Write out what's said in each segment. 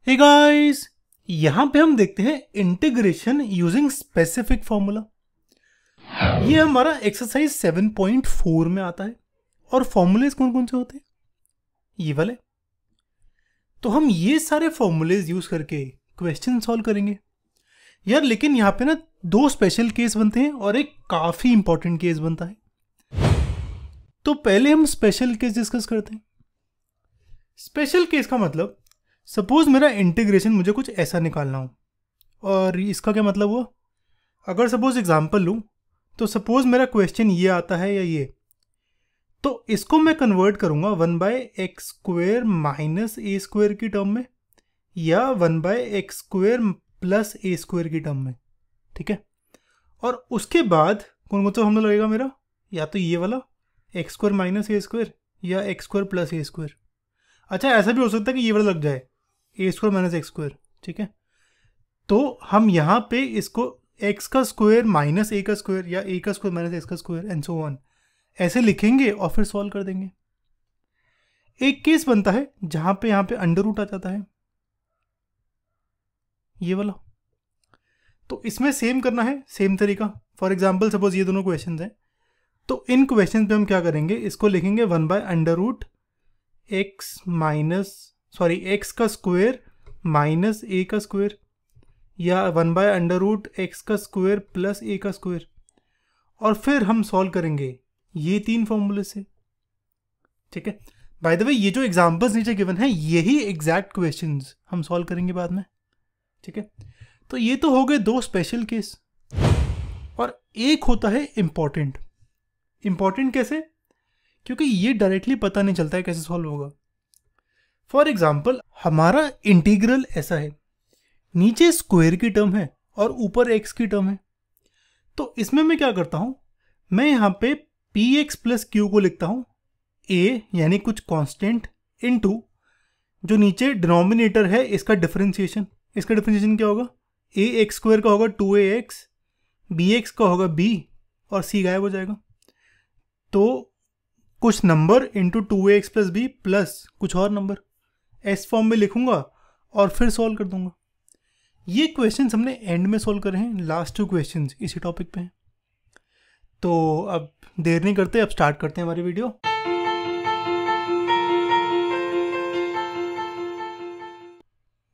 Hey guys, यहां पे हम देखते हैं इंटीग्रेशन यूजिंग स्पेसिफिक फॉर्मूला। ये हमारा एक्सरसाइज 7.4 में आता है। और फॉर्मूलेज कौन कौन से होते हैं? ये वाले। तो हम ये सारे फॉर्मूलेज यूज करके क्वेश्चन सॉल्व करेंगे यार। लेकिन यहाँ पे ना दो स्पेशल केस बनते हैं और एक काफी इंपॉर्टेंट केस बनता है। तो पहले हम स्पेशल केस डिस्कस करते हैं। स्पेशल केस का मतलब, सपोज मेरा इंटीग्रेशन मुझे कुछ ऐसा निकालना हो। और इसका क्या मतलब हुआ? अगर सपोज एग्जांपल लूँ तो सपोज मेरा क्वेश्चन ये आता है या ये, तो इसको मैं कन्वर्ट करूँगा 1/x² माइनस a² की टर्म में या 1/x² प्लस a² की टर्म में। ठीक है। और उसके बाद कौन कौन सा फॉर्मूला लगेगा मेरा? या तो ये वाला x² माइनस a² या x² प्लस a²। अच्छा, ऐसा भी हो सकता है कि ये वाला लग जाए a² माइनस x²। ठीक है। तो हम यहाँ पे इसको x का स्क्वायर माइनस a का स्क्वायर या a का स्क्वायर माइनस x का स्क्वायर एंड सो ऑन ऐसे लिखेंगे और फिर सॉल्व कर देंगे। एक केस बनता है जहां पे यहाँ पे अंडर रूट आ जाता है, ये वाला। तो इसमें सेम करना है, सेम तरीका। फॉर एग्जाम्पल सपोज ये दोनों क्वेश्चन हैं, तो इन क्वेश्चन पे हम क्या करेंगे, इसको लिखेंगे 1/√x का स्क्वायर माइनस a का स्क्वायर या 1/√x का स्क्वायर प्लस a का स्क्वायर। और फिर हम सॉल्व करेंगे ये तीन फॉर्मूले से। ठीक है। बाय द वे, ये जो एग्जांपल्स नीचे गिवन है यही एग्जैक्ट क्वेश्चंस हम सॉल्व करेंगे बाद में। ठीक है। तो ये तो हो गए दो स्पेशल केस। और एक होता है इंपॉर्टेंट। इंपॉर्टेंट कैसे? क्योंकि ये डायरेक्टली पता नहीं चलता है कैसे सॉल्व होगा। फॉर एग्जाम्पल, हमारा इंटीग्रल ऐसा है, नीचे स्क्वायर की टर्म है और ऊपर एक्स की टर्म है। तो इसमें मैं क्या करता हूं, मैं यहां पे px प्लस क्यू को लिखता हूं a यानी कुछ कांस्टेंट इनटू जो नीचे डिनोमिनेटर है इसका डिफरेंशिएशन। इसका डिफरेंशिएशन क्या होगा? ax² का होगा 2ax, bx का होगा b और c गायब हो जाएगा। तो कुछ number into 2ax plus b plus कुछ और नंबर एस फॉर्म में लिखूंगा और फिर सॉल्व कर दूंगा। ये क्वेश्चंस हमने एंड में सॉल्व करे हैं, लास्ट टू क्वेश्चंस इसी टॉपिक पे हैं। तो अब देर नहीं करते, अब स्टार्ट करते हैं हमारी वीडियो।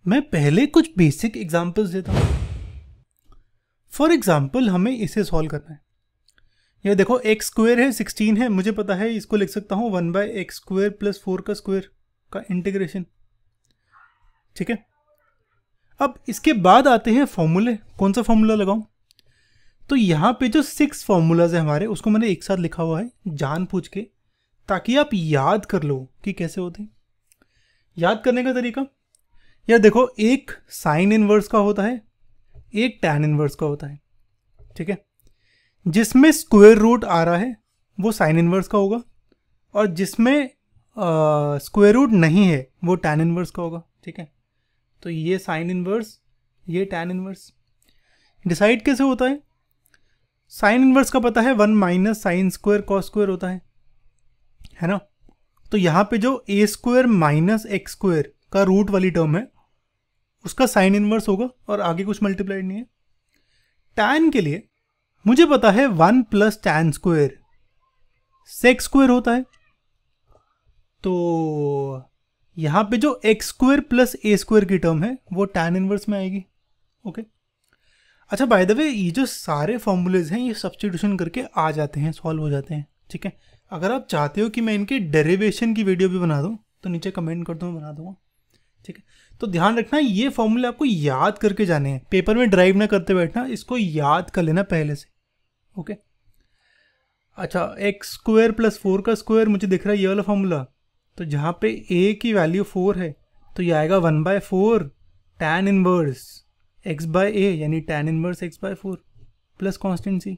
मैं पहले कुछ बेसिक एग्जांपल्स देता हूं। फॉर एग्जांपल, हमें इसे सॉल्व करना है। ये देखो, x² है 16 है, मुझे पता है इसको लिख सकता हूं 1/x² प्लस 4 का स्क्वायर का इंटीग्रेशन। ठीक है। अब इसके बाद आते हैं फॉर्मूले। कौन सा फॉर्मूला लगाऊं? तो यहाँ पे जो 6 फॉर्मूलाज है हमारे, उसको मैंने एक साथ लिखा हुआ है जान पूछ के, ताकि आप याद कर लो कि कैसे होते हैं। याद करने का तरीका यार देखो, एक साइन इनवर्स का होता है, एक टैन इनवर्स का होता है। ठीक है। जिसमें स्क्वायर रूट आ रहा है वो साइन इनवर्स का होगा, और जिसमें स्क्वायर रूट नहीं है वो टैन इनवर्स का होगा। ठीक है। तो ये साइन इनवर्स, ये टैन इनवर्स। डिसाइड कैसे होता है? साइन इनवर्स का पता है 1 minus sine square cos square होता है ना। तो यहाँ पे जो a² माइनस x² का रूट वाली टर्म है उसका साइन इनवर्स होगा और आगे कुछ मल्टीप्लाइड नहीं है। टैन के लिए मुझे पता है 1 plus tan square sec square होता है। तो यहाँ पे जो x² प्लस a² की टर्म है वो टैन इनवर्स में आएगी। ओके। अच्छा, बाय द वे, ये जो सारे फॉर्मूलेज हैं ये सब्स्टिट्यूशन करके आ जाते हैं, सॉल्व हो जाते हैं। ठीक है। अगर आप चाहते हो कि मैं इनके डेरिवेशन की वीडियो भी बना दूं तो नीचे कमेंट कर दो, मैं बना दूंगा। ठीक है। तो ध्यान रखना, ये फॉर्मूले आपको याद करके जाने हैं, पेपर में ड्राइव ना करते बैठना, इसको याद कर लेना पहले से। ओके। अच्छा, x² प्लस 4 का स्क्वायर मुझे दिख रहा है ये वाला फॉर्मूला। तो जहाँ पे a की वैल्यू 4 है तो ये आएगा 1/4 टैन इनवर्स x/a यानी tan inverse x/4 plus constant c।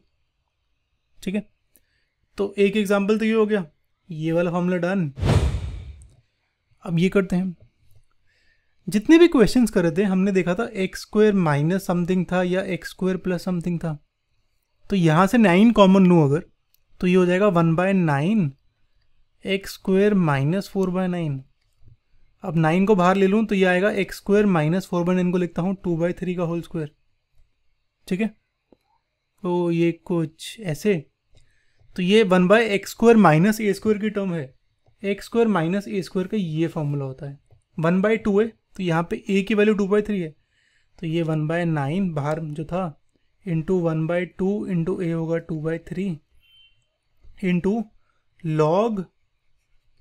ठीक है। तो एक एग्जांपल तो ये हो गया, ये वाला फॉर्मूला डन। अब ये करते हैं, जितने भी क्वेश्चंस कर रहे थे हमने देखा था x² माइनस समथिंग था या x² प्लस समथिंग था। तो यहाँ से 9 कॉमन लूँ अगर, तो ये हो जाएगा 1/9 x² माइनस 4/9। अब 9 को बाहर ले लूँ तो ये आएगा एक्स स्क्वायर माइनस 4/9 को लिखता हूँ 2/3 का होल स्क्वायर। ठीक है, तो ये कुछ ऐसे, तो ये 1/x स्क्वायर माइनस ए स्क्वायर की टर्म है। एक्स स्क्वायर माइनस ए स्क्वायर का ये फॉर्मूला होता है। 1/2 है तो यहाँ पे a की वैल्यू 2/3 है, तो ये 1/9 बाहर जो था इंटू 1/2 इंटू ए होगा 2/3 into log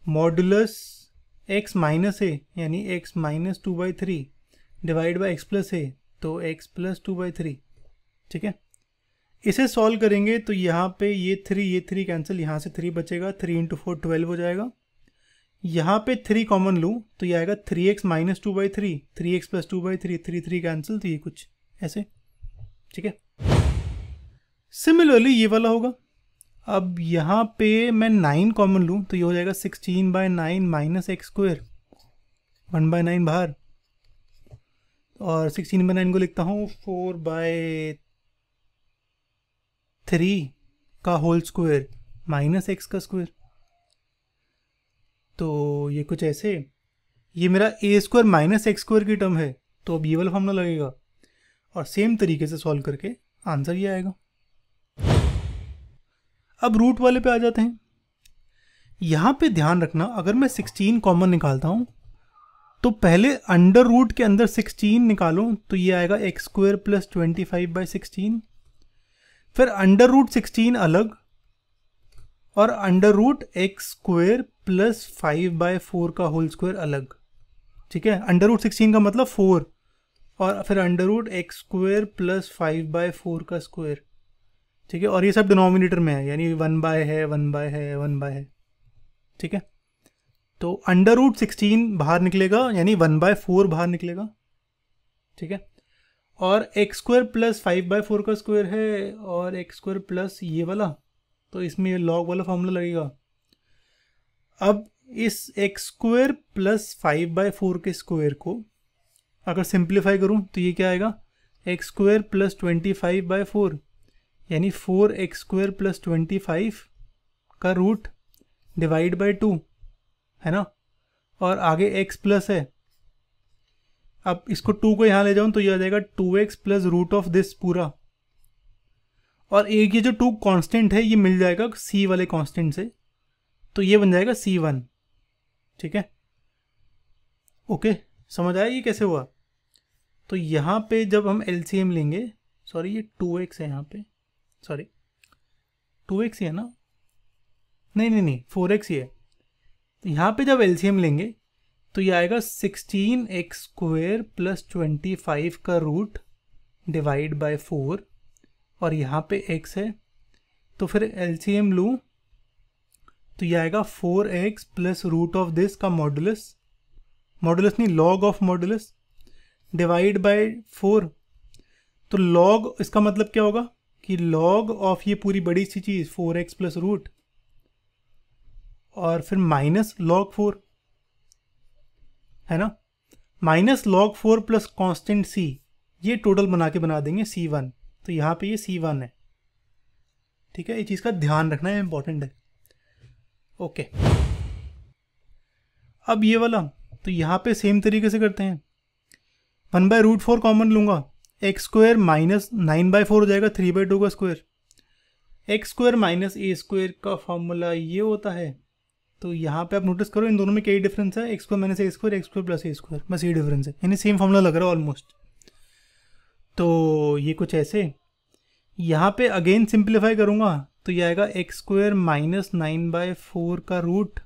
modulus x minus a यानी x minus 2/3 divide by x plus a, तो x प्लस 2/3। ठीक है, इसे सॉल्व करेंगे तो यहाँ पे ये 3 कैंसिल, यहाँ से 3 बचेगा, 3 इंटू 4 12 हो जाएगा। यहाँ पे 3 कॉमन लूँ तो ये आएगा 3x minus 2/3, 3x plus 2/3, 3 cancel, तो ये कुछ ऐसे। ठीक है, सिमिलरली ये वाला होगा। अब यहाँ पे मैं 9 कॉमन लूँ तो ये हो जाएगा 16/9 माइनस एक्स स्क्वायर, 1/9 बाहर, और 16/9 को लिखता हूँ 4/3 का होल स्क्वायर माइनस एक्स का स्क्वायर। तो ये कुछ ऐसे, ये मेरा ए स्क्वायर माइनस एक्स स्क्वायर की टर्म है, तो अब ये वाला फॉर्मूला लगेगा और सेम तरीके से सॉल्व करके आंसर ये आएगा। अब रूट वाले पे आ जाते हैं। यहाँ पे ध्यान रखना, अगर मैं 16 कॉमन निकालता हूँ तो पहले अंडर रूट के अंदर 16 निकालूँ तो ये आएगा एक्स स्क्वायर प्लस 25/16, फिर अंडर रूट 16 अलग और under root x square plus 5/4 का होल स्क्वायर अलग। ठीक है, अंडर रूट 16 का मतलब 4 और फिर under root x square plus 5/4 का स्क्वायर। ठीक है, और ये सब डिनोमिनेटर में है यानी 1/1 है 1/1 है 1/1 है। ठीक है, तो अंडर रूट 16 बाहर निकलेगा यानी 1/4 बाहर निकलेगा। ठीक है, और एक्स स्क्वायर प्लस 5/4 का स्क्वायर है और एक्स स्क्वायर प्लस ये वाला, तो इसमें लॉग वाला फॉर्मूला लगेगा। अब इस एक्स स्क्वायर प्लस 5/4 के स्क्वायर को अगर सिंप्लीफाई करूं तो ये क्या आएगा, एक्स स्क्वायर प्लस 25/4 यानी 4x स्क्वायर प्लस 25 का रूट डिवाइड बाई 2 है ना, और आगे x प्लस है। अब इसको 2 को यहाँ ले जाऊँ तो ये आ जाएगा 2x plus root of this पूरा, और एक ये जो 2 कांस्टेंट है ये मिल जाएगा c वाले कांस्टेंट से, तो ये बन जाएगा c1। ठीक है, ओके, समझ आया ये कैसे हुआ। तो यहाँ पे जब हम LCM लेंगे, सॉरी ये 2x है यहाँ पे, सॉरी 2x ही है ना, नहीं 4x ही है। तो यहाँ पे जब LCM लेंगे तो ये आएगा 16x स्क्वायर प्लस 25 का रूट डिवाइड बाय 4, और यहाँ पे x है तो फिर LCM लूँ तो ये आएगा 4x plus root of this का मॉडुलस, मॉडुलस नहीं log of modulus divide by 4। तो लॉग इसका मतलब क्या होगा कि लॉग ऑफ ये पूरी बड़ी सी चीज़ 4x प्लस रूट और फिर माइनस लॉग 4 है ना, minus log 4 plus constant c, ये टोटल बना के बना देंगे c1। तो यहाँ पे ये c1 है। ठीक है, ये चीज़ का ध्यान रखना है, इंपॉर्टेंट है। ओके, अब ये वाला तो यहाँ पे सेम तरीके से करते हैं। 1/√4 कॉमन लूँगा, एक्स स्क्वायर माइनस 9/4 हो जाएगा 3/2 का स्क्वायर। एक्स स्क्वायर माइनस ए स्क्वायर का फॉर्मूला ये होता है। तो यहाँ पे आप नोटिस करो इन दोनों में क्या डिफरेंस है, x square minus A square, x square plus a square, बस ये डिफरेंस है, यानी सेम फॉर्मूला लग रहा है ऑलमोस्ट। तो ये कुछ ऐसे, यहाँ पे अगेन सिंप्लीफाई करूँगा तो ये आएगा एक्स स्क्वायर माइनस 9/4 का रूट,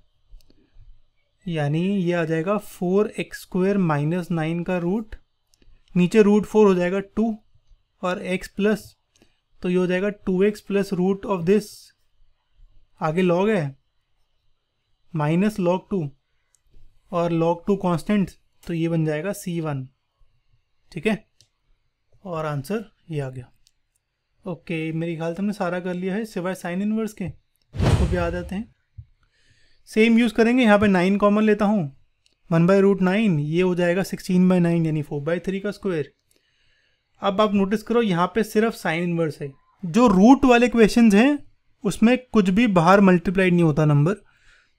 यानी ये आ जाएगा 4x स्क्वायर माइनस 9 का रूट, नीचे रूट 4 हो जाएगा 2 और x प्लस, तो ये हो जाएगा 2x plus root of this, आगे लॉग है माइनस लॉग 2 और लॉग 2 कांस्टेंट, तो ये बन जाएगा c1। ठीक है, और आंसर ये आ गया। ओके, मेरी ख्याल से हमने सारा कर लिया है सिवाय साइन इनवर्स के, तो इसको भी आ जाते हैं। सेम यूज़ करेंगे, यहाँ पे 9 कॉमन लेता हूँ, 1/√9 ये हो जाएगा 16/9 यानी 4/3 का स्क्वायर। अब आप नोटिस करो यहाँ पे सिर्फ साइन इनवर्स है, जो रूट वाले क्वेश्चंस हैं उसमें कुछ भी बाहर मल्टीप्लाइड नहीं होता नंबर,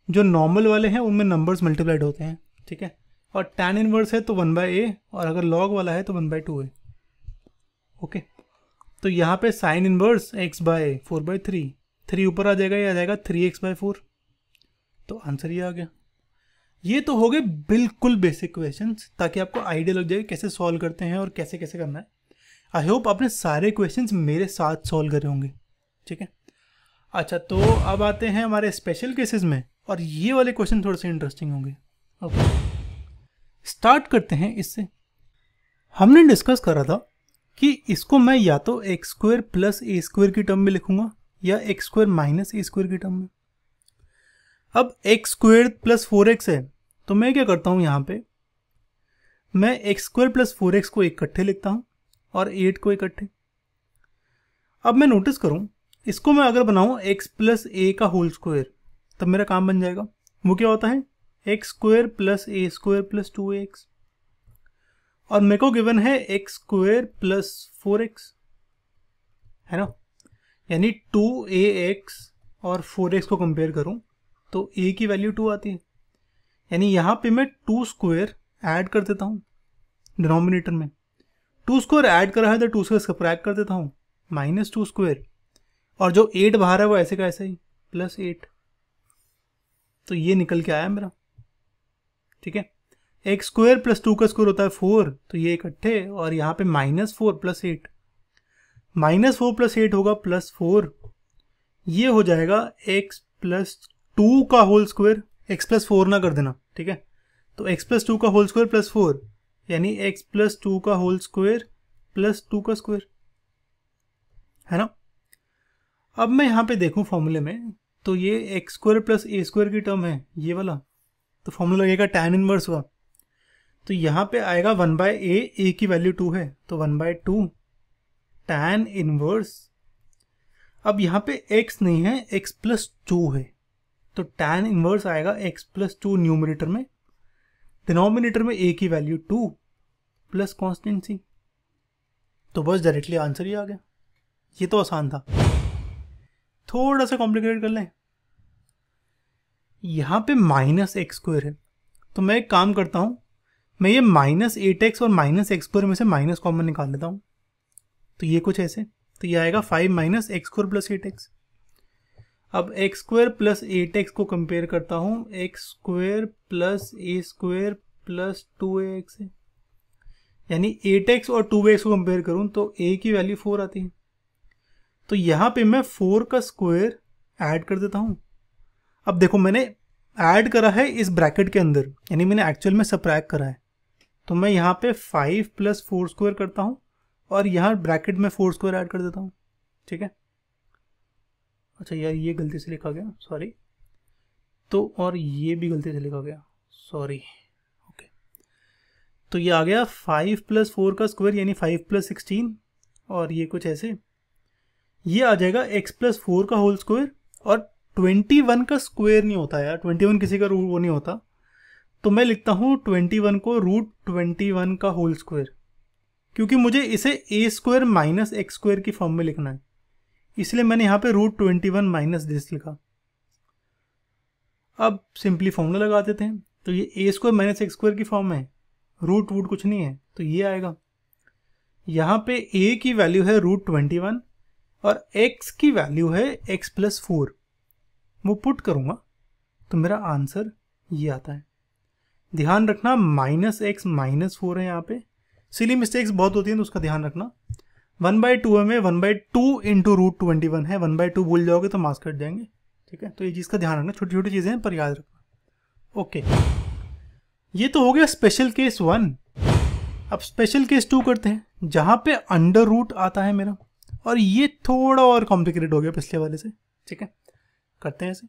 जो नॉर्मल वाले हैं उनमें नंबर्स मल्टीप्लाइड होते हैं। ठीक है, और tan इनवर्स है तो 1/a, और अगर log वाला है तो 1/2a। ओके, तो यहाँ पे साइन इनवर्स x/4/3, 3 ऊपर आ जाएगा, ये आ जाएगा 3x/4। तो आंसर ये आ गया। ये तो हो गए बिल्कुल बेसिक क्वेश्चंस, ताकि आपको आइडिया लग जाए कैसे सॉल्व करते हैं और कैसे कैसे करना है। आई होप आपने सारे क्वेश्चंस मेरे साथ सॉल्व करे होंगे, ठीक है। अच्छा, तो अब आते हैं हमारे स्पेशल केसेस में, और ये वाले क्वेश्चन थोड़े से इंटरेस्टिंग होंगे। ओके, स्टार्ट करते हैं इससे। हमने डिस्कस करा था कि इसको मैं या तो x² प्लस a² की टर्म में लिखूंगा या x² माइनस a² की टर्म में। अब x² प्लस 4x है, तो मैं क्या करता हूं, यहाँ पे मैं x² प्लस 4x को इकट्ठे लिखता हूं और 8 को इकट्ठे। अब मैं नोटिस करूं, इसको मैं अगर बनाऊं x प्लस a का होल स्क्वायर, तब मेरा काम बन जाएगा। वो क्या होता है, x² plus a² plus 2ax, और मेरे को गिवन है x² प्लस 4x, है ना। यानी 2ax और 4x को कंपेयर करूं तो a की वैल्यू 2 आती है। यानी यहाँ पे मैं 2² ऐड कर देता हूँ डिनोमिनेटर में। 2² ऐड करा है तो 2² सब्ट्रैक्ट कर देता हूँ, -2², और जो 8 बाहर है वो ऐसे का ऐसा ही प्लस 8। तो ये निकल के आया मेरा, ठीक है। x² प्लस 2 का स्क्वायर होता है 4, तो ये इकट्ठे, और यहाँ पे -4 प्लस 8, -4 प्लस 8 होगा +4। ये हो जाएगा x प्लस 2 का होल स्क्वायर, x प्लस 4 ना कर देना, ठीक है। तो x प्लस 2 का होल स्क्वायर प्लस 4, यानी x प्लस 2 का होल स्क्वायर प्लस 2 का स्क्वायर, है ना। अब मैं यहाँ पे देखूँ फॉर्मूले में, तो ये x² प्लस a² की टर्म है ये वाला, तो फॉर्मूला लगेगा tan इनवर्स का। तो यहाँ पे आएगा 1/a, a की वैल्यू 2 है तो 1/2 tan इनवर्स। अब यहाँ पे x नहीं है, x प्लस 2 है, तो tan इनवर्स आएगा x प्लस 2 न्यूमरेटर में, डिनोमिनेटर में a की वैल्यू 2 प्लस कॉन्स्टेंसी। तो बस डायरेक्टली आंसर ही आ गया। ये तो आसान था, थोड़ा सा कॉम्प्लिकेटेड कर लें। यहाँ पे -x² है, तो मैं एक काम करता हूँ, मैं ये -8x और -x² में से माइनस कॉमन निकाल लेता हूँ। तो ये कुछ ऐसे, तो ये आएगा 5 - x² प्लस 8x। अब x² प्लस 8x को कंपेयर करता हूँ, x² plus a² plus 2ax है, यानी 8x और 2ax को कंपेयर करूँ तो a की वैल्यू 4 आती है। तो यहाँ पे मैं 4 का स्क्वायर ऐड कर देता हूँ। अब देखो, मैंने ऐड करा है इस ब्रैकेट के अंदर, यानी मैंने एक्चुअल में सब्ट्रैक्ट करा है। तो मैं यहाँ पे 5 प्लस 4 स्क्वायर करता हूँ, और यहाँ ब्रैकेट में 4 स्क्वायर ऐड कर देता हूँ, ठीक है। अच्छा यार, ये गलती से लिखा गया, सॉरी। तो और ये भी गलती से लिखा गया, सॉरी। ओके, तो ये आ गया 5 प्लस 4 का स्क्वायर, यानी 5 प्लस 16, और ये कुछ ऐसे। ये आ जाएगा x प्लस 4 का होल स्क्वायर, और 21 का स्क्वायर नहीं होता यार, 21 किसी का रूट वो नहीं होता, तो मैं लिखता हूँ 21 को √21 का होल स्क्वायर, क्योंकि मुझे इसे a² माइनस x² की फॉर्म में लिखना है, इसलिए मैंने यहाँ पे √21 माइनस दिस लिखा। अब सिंपली फॉर्मूला लगा देते हैं, तो ये a² माइनस x² की फॉर्म है, रूट वूट कुछ नहीं है, तो ये आएगा। यहाँ पे a की वैल्यू है √21 और x की वैल्यू है x प्लस 4, वो पुट करूँगा तो मेरा आंसर ये आता है। ध्यान रखना -x -4 है, यहाँ पे सिली मिस्टेक्स बहुत होती हैं तो उसका ध्यान रखना। 1/2 में 1/2 इंटू √21 है, 1/2 भूल जाओगे तो मार्क्स कट जाएंगे, ठीक है। तो ये चीज़ का ध्यान रखना, छोटी छोटी चीज़ें हैं पर याद रखना। ओके, ये तो हो गया स्पेशल केस 1। अब स्पेशल केस 2 करते हैं, जहाँ पे अंडर रूट आता है मेरा, और ये थोड़ा और कॉम्प्लिकेटेड हो गया पिछले वाले से, ठीक है। करते हैं ऐसे।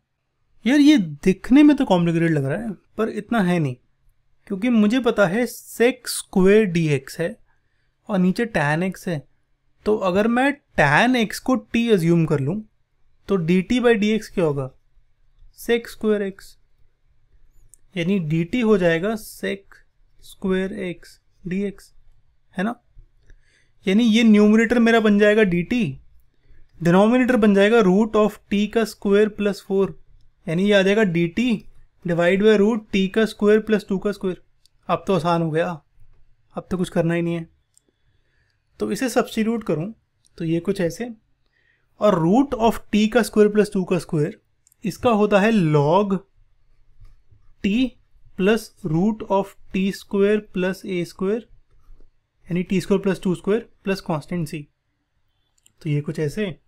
यार ये दिखने में तो कॉम्प्लिकेटेड लग रहा है, पर इतना है नहीं, क्योंकि मुझे पता है sec² dx है और नीचे tan x है। तो अगर मैं tan x को t अज्यूम कर लूँ तो dt/dx क्या होगा, sec² x, यानी dt हो जाएगा sec² x dx, है ना। यानी ये न्यूमरेटर मेरा बन जाएगा dt, डिनोमिनेटर बन जाएगा √t का स्क्वायर प्लस 4, यानी ये आ जाएगा dt डिवाइड बाय √t का स्क्वायर प्लस 2 का स्क्वायर। अब तो आसान हो गया, अब तो कुछ करना ही नहीं है। तो इसे सब्स्टिट्यूट करूं तो ये कुछ ऐसे, और रूट ऑफ टी का स्क्वायर प्लस 2 का स्क्वायर, इसका होता है log t plus root of t square plus a square, यानी t square plus 2 square plus constant c. तो ये कुछ ऐसे,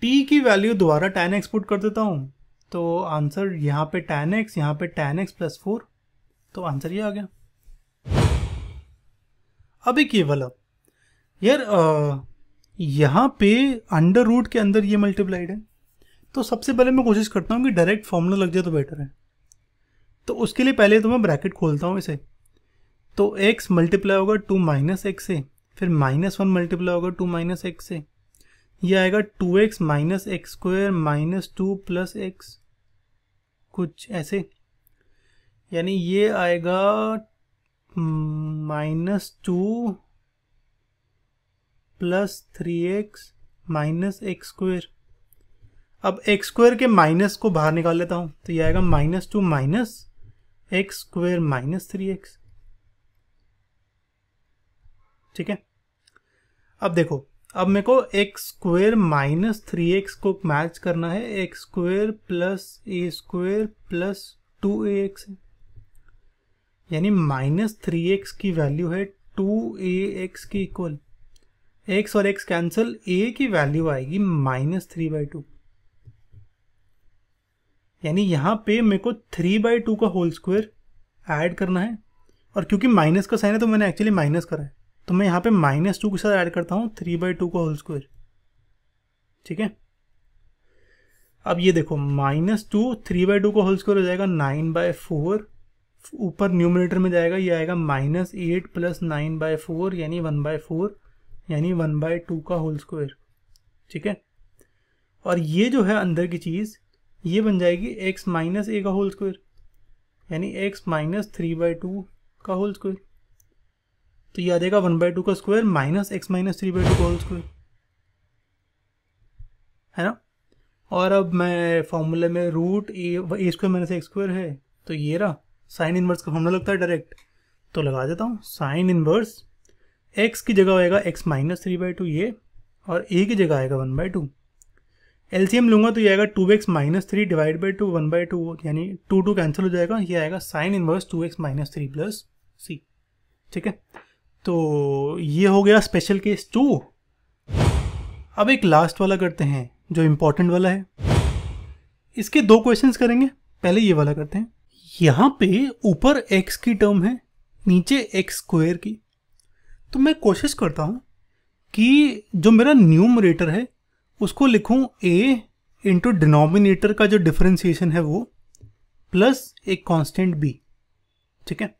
टी की वैल्यू दोबारा tan x पुट कर देता हूं, तो आंसर यहाँ पे tan x, यहाँ पे tan x प्लस 4, तो आंसर ये आ गया। अब एक ये वाला यार, यहाँ पे अंडर रूट के अंदर ये मल्टीप्लाइड है, तो सबसे पहले मैं कोशिश करता हूँ कि डायरेक्ट फॉर्मूला लग जाए तो बेटर है। तो उसके लिए पहले तो मैं ब्रैकेट खोलता हूँ इसे, तो x मल्टीप्लाई होगा 2 माइनस एक्स से, फिर -1 मल्टीप्लाई होगा 2 माइनस एक्स से, ये आएगा 2x minus x square minus 2 plus x, कुछ ऐसे, यानी ये आएगा -2 plus 3x minus x square. अब एक्स स्क्वायर के माइनस को बाहर निकाल लेता हूं, तो ये आएगा -2 minus x square minus 3x। ठीक है, अब देखो, अब मेरे को एक्स स्क्वायर माइनस 3x को मैच करना है x square plus a square plus 2ax, यानी -3x की वैल्यू है 2ax की इक्वल, x और x कैंसिल, a की वैल्यू आएगी -3/2, यानी यहाँ पे मेरे को 3/2 का होल स्क्वायर ऐड करना है, और क्योंकि माइनस का साइन है तो मैंने एक्चुअली माइनस करा है, तो मैं यहाँ पे -2 के साथ ऐड करता हूँ 3/2 का होल स्क्वायर। ठीक है, अब ये देखो, -2 3/2 का होल स्क्वायर हो जाएगा 9/4, ऊपर न्यूमरेटर में जाएगा, ये आएगा -8 प्लस 9/4 यानी 1/4, यानी 1/2 का होल स्क्वायर। ठीक है, और ये जो है अंदर की चीज़, ये बन जाएगी x माइनस ए का होल स्क्वायर, यानी x माइनस 3/2 का होल स्क्वायर, तो ये आ जाएगा 1/2 का स्क्वायर माइनस x माइनस 3/2 का होल स्क्वायर, है ना। और अब मैं फॉर्मूले में रूट ए स्क्वायर माइनस एक्स स्क्वायर है, तो ये रहा साइन इनवर्स का फॉर्मूला लगता है डायरेक्ट, तो लगा देता हूँ साइन इनवर्स, x की जगह आएगा x माइनस 3/2 ये, और a की जगह आएगा 1/2, एलसीएम लूंगा तो ये आएगा 2x माइनस 3 डिवाइड बाई 2 1/2, यानी 2 कैंसिल हो जाएगा, ये आएगा sine inverse 2x minus 3 plus c. ठीक है, तो ये हो गया स्पेशल केस 2। अब एक लास्ट वाला करते हैं जो इंपॉर्टेंट वाला है, इसके 2 क्वेश्चंस करेंगे, पहले ये वाला करते हैं। यहाँ पे ऊपर x की टर्म है, नीचे x स्क्वायर की, तो मैं कोशिश करता हूँ कि जो मेरा न्यूमरेटर है उसको लिखूं a इंटू डिनोमिनेटर का जो डिफरेंशिएशन है वो, प्लस एक कांस्टेंट b। ठीक है,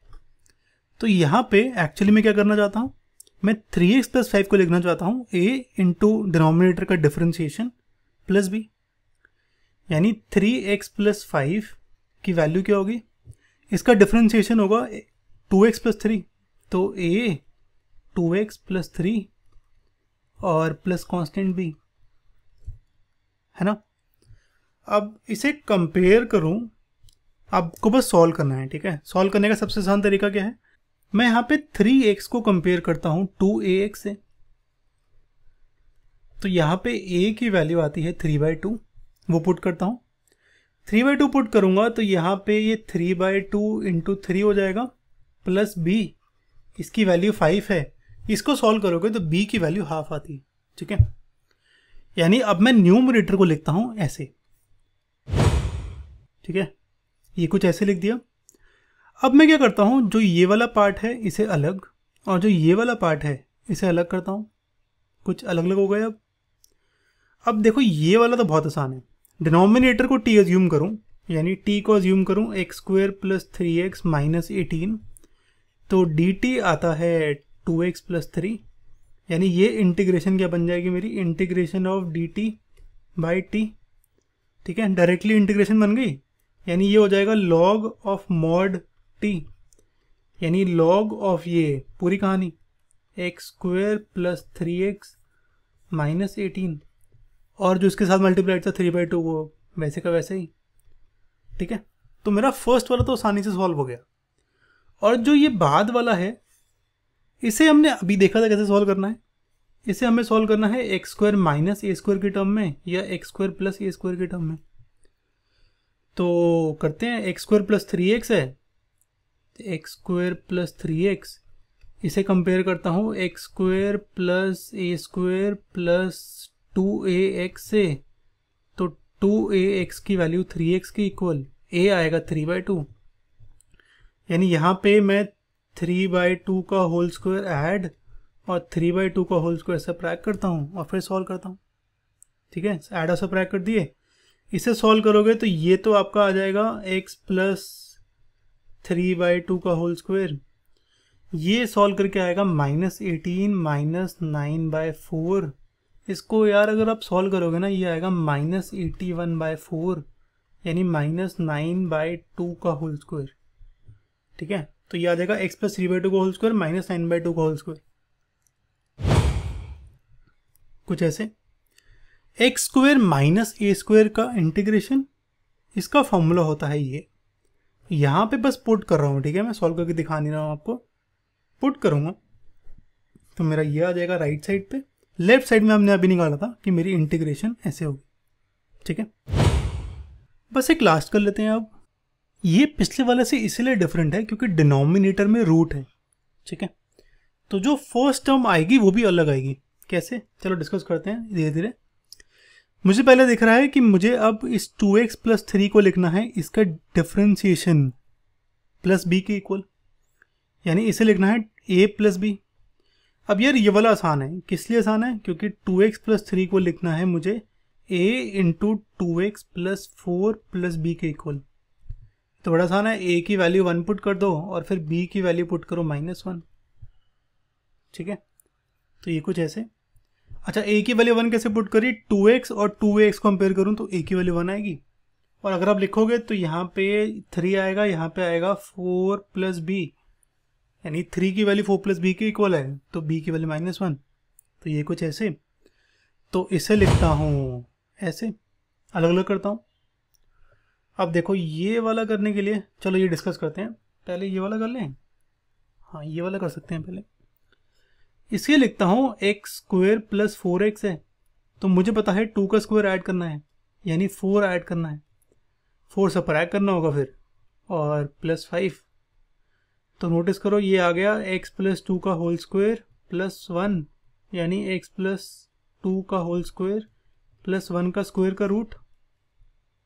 तो यहाँ पे एक्चुअली मैं क्या करना चाहता हूँ, मैं 3x प्लस 5 को लिखना चाहता हूँ a इंटू डिनोमिनेटर का डिफरेंशिएशन प्लस b, यानी 3x प्लस 5 की वैल्यू क्या होगी, इसका डिफरेंशिएशन होगा 2x प्लस 3, तो a 2x प्लस 3 और प्लस कांस्टेंट b, है ना। अब इसे कंपेयर करूं, आपको बस सॉल्व करना है। ठीक है, सॉल्व करने का सबसे आसान तरीका क्या है, मैं यहाँ पे 3x को कंपेयर करता हूं 2ax से, तो यहाँ पे a की वैल्यू आती है 3/2, वो पुट करता हूँ, 3/2 पुट करूंगा तो यहाँ पे ये 3/2 इंटू 3 हो जाएगा, प्लस b, इसकी वैल्यू 5 है, इसको सॉल्व करोगे तो b की वैल्यू हाफ आती है। ठीक है, यानी अब मैं न्यूमरेटर को लिखता हूं ऐसे। ठीक है, ये कुछ ऐसे लिख दिया। अब मैं क्या करता हूं, जो ये वाला पार्ट है इसे अलग, और जो ये वाला पार्ट है इसे अलग करता हूं, कुछ अलग अलग हो गए। अब देखो ये वाला तो बहुत आसान है, डिनोमिनेटर को t अज्यूम करूं, यानी t को अज्यूम करूं x square plus 3x minus 18, तो dt आता है 2x प्लस 3, यानी ये इंटीग्रेशन क्या बन जाएगी मेरी, integration of dt by t। ठीक है, डायरेक्टली इंटीग्रेशन बन गई, यानी ये हो जाएगा log ऑफ मॉड t, यानी log ऑफ ये पूरी कहानी x square plus 3x minus 18, और जो इसके साथ मल्टीप्लाइड था 3/2 वो वैसे का वैसे ही। ठीक है, तो मेरा फर्स्ट वाला तो आसानी से सॉल्व हो गया। और जो ये बाद वाला है इसे हमने अभी देखा था कैसे सॉल्व करना है। इसे हमें सॉल्व करना है एक्स स्क्वायर माइनस ए स्क्वायर की टर्म में या x square plus a square की टर्म में। तो करते हैं, एक्स स्क्वायर प्लस 3x है, एक्स स्क्वायर प्लस 3x, इसे कंपेयर करता हूँ x square plus a square plus 2ax से। तो 2ax की वैल्यू 3x की इक्वल, a आएगा 3/2, यानी यहाँ पे मैं 3/2 का होल स्क्वायर ऐड और 3/2 का होल स्क्वायर सब्ट्रैक्ट करता हूँ और फिर सॉल्व करता हूँ। ठीक है, ऐड और सब्ट्रैक्ट कर दिए। इसे सॉल्व करोगे तो ये तो आपका आ जाएगा x प्लस 3/2 का होल स्क्वायर, ये सॉल्व करके आएगा -18 माइनस 9/4। इसको यार अगर आप सॉल्व करोगे ना ये आएगा -81/4, यानी -9/2 का होल स्क्वायर। ठीक है, तो ये आ जाएगा x प्लस 3/2 का होल स्क्वायर माइनस 9/2 का होल स्क्वायर, कुछ ऐसे। एक्स स्क्वायर माइनस ए स्क्वायर का इंटीग्रेशन, इसका फॉर्मूला होता है ये। यहाँ पे बस पुट कर रहा हूँ, ठीक है, मैं सॉल्व करके दिखा नहीं रहा हूँ आपको, पुट करूँगा तो मेरा ये आ जाएगा राइट साइड पे। लेफ्ट साइड में हमने अभी निकाला था कि मेरी इंटीग्रेशन ऐसे होगी। ठीक है, बस एक लास्ट कर लेते हैं अब। ये पिछले वाले से इसलिए डिफरेंट है क्योंकि डिनोमिनेटर में रूट है। ठीक है, तो जो फर्स्ट टर्म आएगी वो भी अलग आएगी। कैसे, चलो डिस्कस करते हैं धीरे धीरे। मुझे पहले दिख रहा है कि मुझे अब इस 2x प्लस 3 को लिखना है इसका डिफ्रेंसिएशन प्लस b के इक्वल, यानी इसे लिखना है a प्लस b। अब यार ये वाला आसान है, किस लिए आसान है, क्योंकि 2x प्लस 3 को लिखना है मुझे a into 2x plus 4 plus b के इक्वल। तो बड़ा आसान है, a की वैल्यू 1 पुट कर दो और फिर b की वैल्यू पुट करो -1। ठीक है, तो ये कुछ ऐसे। अच्छा, a की वैल्यू 1 कैसे पुट करी, 2x और 2ax कंपेयर करूं तो a की वैल्यू 1 आएगी, और अगर आप लिखोगे तो यहाँ पे 3 आएगा, यहाँ पे आएगा 4 प्लस b, यानी 3 की वैल्यू 4 प्लस b के इक्वल है, तो b की वैल्यू -1। तो ये कुछ ऐसे। तो इसे लिखता हूँ ऐसे, अलग अलग करता हूँ। अब देखो ये वाला करने के लिए चलो ये डिस्कस करते हैं, पहले ये वाला कर लें। हाँ, ये वाला कर सकते हैं पहले। इसके लिखता हूँ एक्स स्क्वायर प्लस 4x है, तो मुझे पता है 2 का स्क्वायर ऐड करना है, यानी 4 ऐड करना है, 4 सब्ट्रैक्ट करना होगा फिर, और प्लस 5। तो नोटिस करो ये आ गया x प्लस 2 का होल स्क्वायर प्लस 1, यानी x प्लस 2 का होल स्क्वायर प्लस 1 का स्क्वायर का रूट,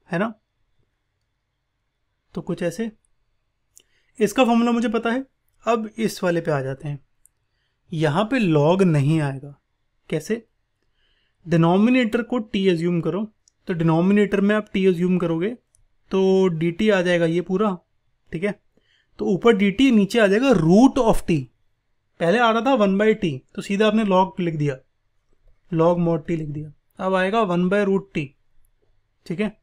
है ना। तो कुछ ऐसे, इसका फॉर्मूला मुझे पता है। अब इस वाले पे आ जाते हैं, यहाँ पे लॉग नहीं आएगा। कैसे, डिनोमिनेटर को t एज्यूम करो, तो डिनोमिनेटर में आप t एज्यूम करोगे तो dt आ जाएगा ये पूरा। ठीक है, तो ऊपर dt, नीचे आ जाएगा रूट ऑफ t। पहले आ रहा था 1/t, तो सीधा आपने लॉग लिख दिया, लॉग मॉड t लिख दिया, अब आएगा 1/√t। ठीक है,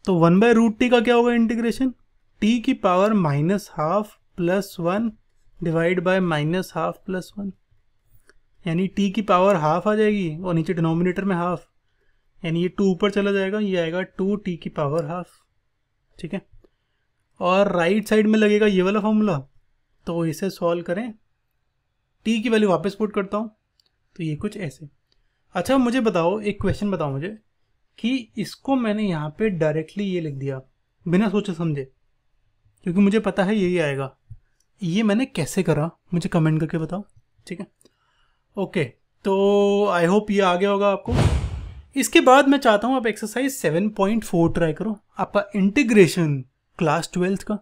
तो 1/√t का क्या होगा इंटीग्रेशन, t की power -12 plus 1 divide by -12 plus 1, यानी t की पावर हाफ आ जाएगी और नीचे डिनोमिनेटर में हाफ, यानी ये 2 ऊपर चला जाएगा, ये आएगा 2t की पावर हाफ। ठीक है, और राइट साइड में लगेगा ये वाला फॉर्मूला, तो इसे सॉल्व करें, t की वैल्यू वापस पुट करता हूँ, तो ये कुछ ऐसे। अच्छा मुझे बताओ, एक क्वेश्चन बताओ मुझे कि इसको मैंने यहाँ पे डायरेक्टली ये लिख दिया बिना सोचे समझे, क्योंकि मुझे पता है यही आएगा, ये मैंने कैसे करा मुझे कमेंट करके बताओ। ठीक है, ओके, तो आई होप ये आ गया होगा आपको। इसके बाद मैं चाहता हूँ आप एक्सरसाइज 7.4 ट्राई करो, आपका इंटीग्रेशन क्लास 12th का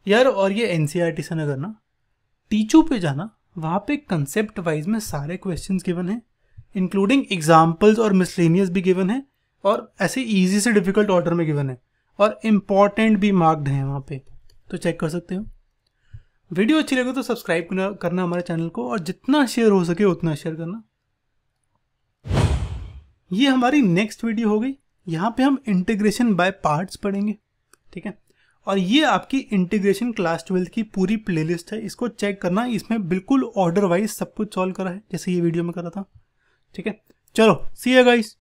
यार। और ये एनसीईआरटी से ना करना, टीचू पे जाना, वहाँ पे कंसेप्ट वाइज में सारे क्वेश्चंस गिवन हैं, इंक्लूडिंग एग्जाम्पल्स और मिसलेनियस भी गिवन है, और ऐसे इजी से डिफिकल्ट ऑर्डर में गिवन है, और इम्पॉर्टेंट भी मार्क्ड हैं वहाँ पे, तो चेक कर सकते हो। वीडियो अच्छी लगे तो सब्सक्राइब करना हमारे चैनल को, और जितना शेयर हो सके उतना शेयर करना। ये हमारी नेक्स्ट वीडियो हो गई, यहाँ पे हम इंटीग्रेशन बाय पार्ट्स पढ़ेंगे। ठीक है, और ये आपकी इंटीग्रेशन क्लास 12 की पूरी प्लेलिस्ट है, इसको चेक करना, इसमें बिल्कुल ऑर्डर वाइज सब कुछ सॉल्व करा है जैसे ये वीडियो में करा था। ठीक है, चलो सी यू गाइस।